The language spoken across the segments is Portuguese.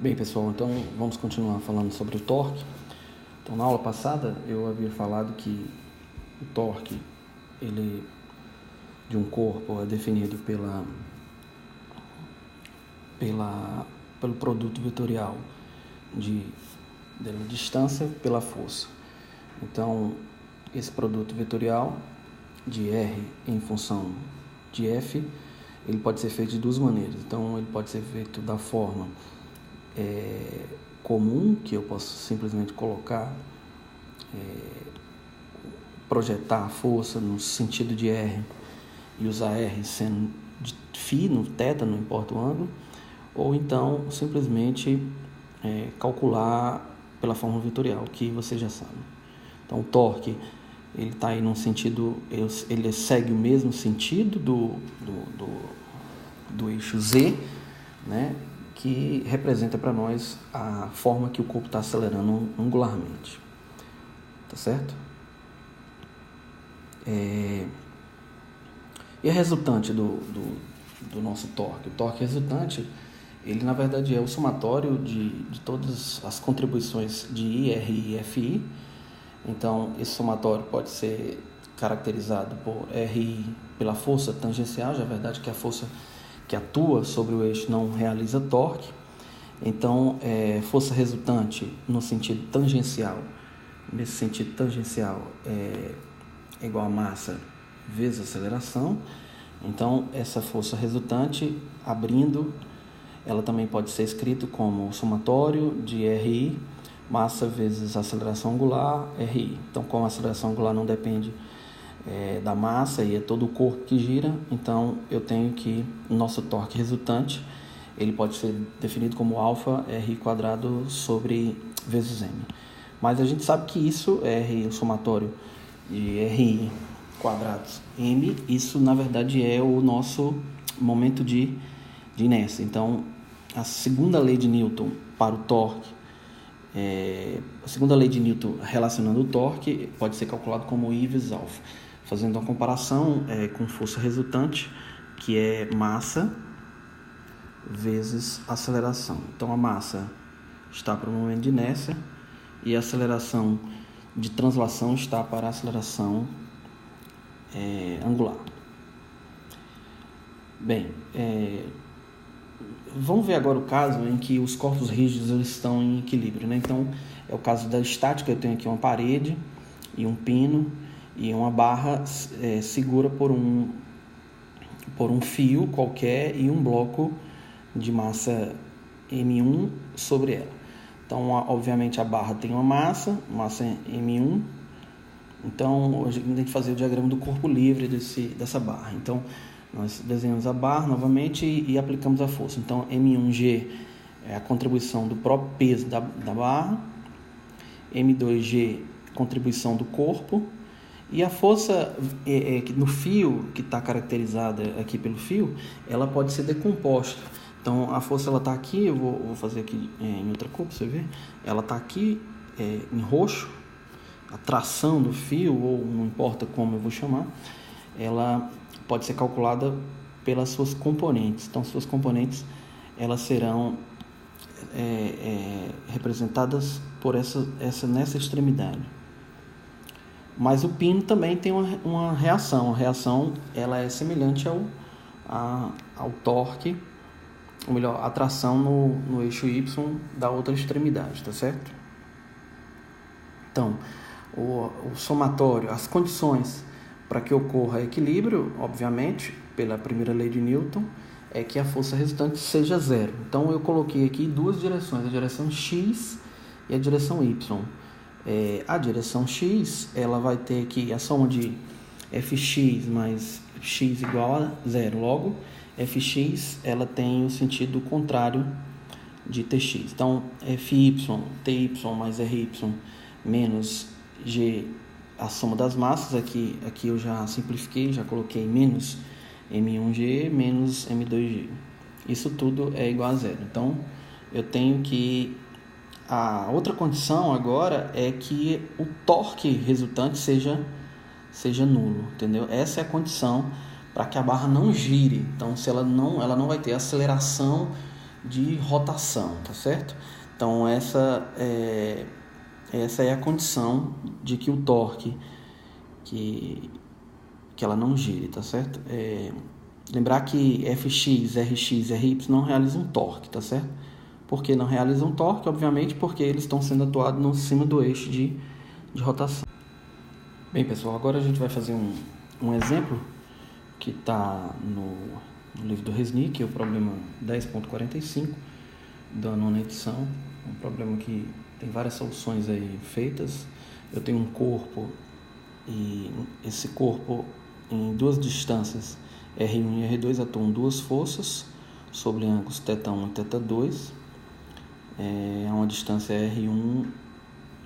Bem, pessoal, então vamos continuar falando sobre o torque. Então, na aula passada eu havia falado que o torque de um corpo é definido pelo produto vetorial da distância pela força. Então, esse produto vetorial de R em função de F, ele pode ser feito de duas maneiras. Então, ele pode ser feito da forma comum, que eu posso simplesmente projetar a força no sentido de R e usar R sendo de φ no θ, não importa o ângulo, ou então simplesmente calcular pela forma vetorial, que você já sabe. Então o torque ele está aí num sentido, ele segue o mesmo sentido do eixo Z, né, que representa para nós a forma que o corpo está acelerando angularmente. Tá certo? E a resultante do nosso torque? O torque resultante, ele na verdade é o somatório de todas as contribuições de I, R e FI. Então, esse somatório pode ser caracterizado por RI pela força tangencial, já é verdade que a força que atua sobre o eixo não realiza torque. Então, força resultante no sentido tangencial, nesse sentido tangencial é igual a massa vezes aceleração. Então, essa força resultante, abrindo, ela também pode ser escrita como somatório de RI, massa vezes aceleração angular, RI. Então, como a aceleração angular não depende da massa e é todo o corpo que gira, então eu tenho que o nosso torque resultante, ele pode ser definido como alfa RI quadrado sobre vezes M. Mas a gente sabe que isso é o somatório de RI quadrados M, isso na verdade é o nosso momento de inércia. Então, a segunda lei de Newton para o torque, a segunda lei de Newton relacionando o torque pode ser calculado como I vezes alfa, fazendo uma comparação com força resultante, que é massa vezes aceleração. Então, a massa está para o momento de inércia e a aceleração de translação está para a aceleração angular. Bem, vamos ver agora o caso em que os corpos rígidos eles estão em equilíbrio, né? Então, é o caso da estática. Eu tenho aqui uma parede e um pino e uma barra segura por um fio qualquer e um bloco de massa M1 sobre ela. Então, obviamente, a barra tem uma massa M1. Então, a gente tem que fazer o diagrama do corpo livre dessa barra. Então, nós desenhamos a barra novamente e aplicamos a força. Então, M1G é a contribuição do próprio peso da barra, M2G, contribuição do corpo, e a força no fio, que está caracterizada aqui pelo fio, ela pode ser decomposta. Então, a força está aqui, eu vou fazer aqui em outra cor para você ver. Ela está aqui em roxo, a tração do fio, ou não importa como eu vou chamar, ela pode ser calculada pelas suas componentes. Então, suas componentes elas serão representadas por nessa extremidade. Mas o pino também tem uma reação. A reação ela é semelhante ao torque, ou melhor, a tração no eixo Y da outra extremidade, tá certo? Então, o somatório, as condições para que ocorra equilíbrio, obviamente, pela primeira lei de Newton, é que a força resultante seja zero. Então, eu coloquei aqui duas direções, a direção X e a direção Y. A direção X, ela vai ter aqui a soma de Fx mais x igual a zero. Logo, Fx, ela tem o sentido contrário de Tx. Então, Fy, Ty mais Ry menos G, a soma das massas. Aqui eu já simplifiquei, já coloquei menos M1G menos M2G. Isso tudo é igual a zero. Então, eu tenho que... A outra condição agora é que o torque resultante seja nulo, entendeu? Essa é a condição para que a barra não gire. Então, se ela não vai ter aceleração de rotação, tá certo? Então essa é a condição de que o torque que ela não gire, tá certo? Lembrar que Fx, Rx, Ry não realizam torque, tá certo? Por que não realizam torque? Obviamente porque eles estão sendo atuados no cima do eixo de rotação. Bem, pessoal, agora a gente vai fazer um exemplo que está no livro do Resnick, o problema 10.45 da nona edição. Um problema que tem várias soluções aí feitas. Eu tenho um corpo e esse corpo em duas distâncias R1 e R2 atuam duas forças sobre ângulos θ1 e θ2. É uma distância R1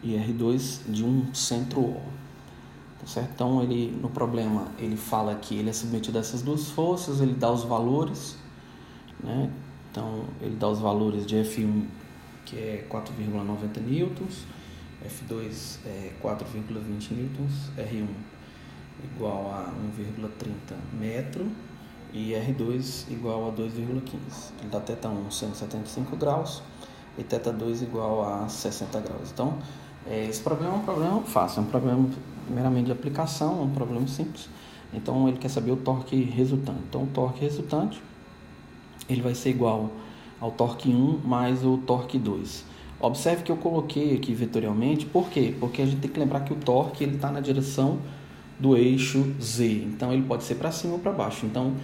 e R2 de um centro O. Tá certo? Então, no problema, ele fala que ele é submetido a essas duas forças, ele dá os valores, né? Então, ele dá os valores de F1, que é 4,90 newtons, F2 é 4,20 newtons, R1 igual a 1,30 metro e R2 igual a 2,15. Ele dá θ1 175 graus e θ2 igual a 60 graus. Então, esse problema é um problema fácil, é um problema meramente de aplicação, é um problema simples. Então, ele quer saber o torque resultante. Então, o torque resultante ele vai ser igual ao torque 1 mais o torque 2. Observe que eu coloquei aqui vetorialmente, por quê? Porque a gente tem que lembrar que o torque está na direção do eixo Z, então ele pode ser para cima ou para baixo. Então,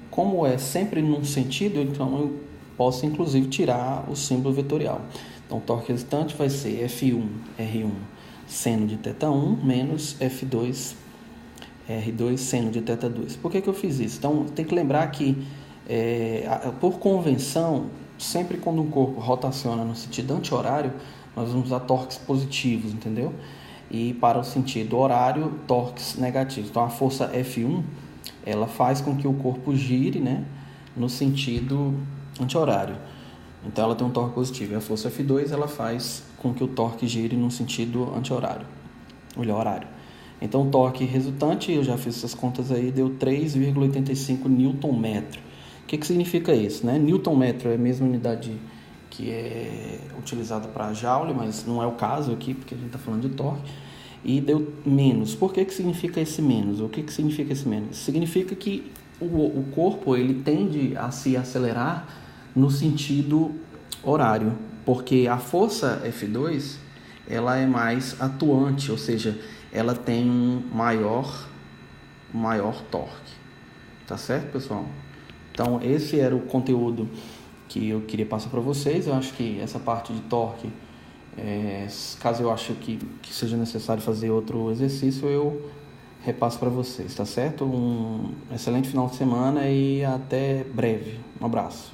como é sempre num sentido, então eu posso inclusive tirar o símbolo vetorial. Então, o torque resultante vai ser F1 R1 seno de θ1 menos F2 R2 seno de θ2. Por que eu fiz isso? Então, tem que lembrar que, por convenção, sempre quando um corpo rotaciona no sentido anti-horário, nós vamos usar torques positivos, entendeu? E para o sentido horário, torques negativos. Então, a força F1, ela faz com que o corpo gire, né, no sentido anti-horário. Então, ela tem um torque positivo. E a força F2, ela faz com que o torque gire no sentido anti-horário, horário. Então, o torque resultante, eu já fiz essas contas aí, deu 3,85 Nm. O que significa isso, né? Newton metro é a mesma unidade que é utilizada para Joule, mas não é o caso aqui, porque a gente está falando de torque. E deu menos. Por que significa esse menos? O que significa esse menos? Significa que o corpo ele tende a se acelerar no sentido horário, porque a força F2 ela é mais atuante, ou seja, ela tem um maior torque. Tá certo, pessoal? Então, esse era o conteúdo que eu queria passar para vocês. Eu acho que essa parte de torque, caso eu ache que seja necessário fazer outro exercício, eu repasso para vocês, tá certo? Um excelente final de semana e até breve. Um abraço.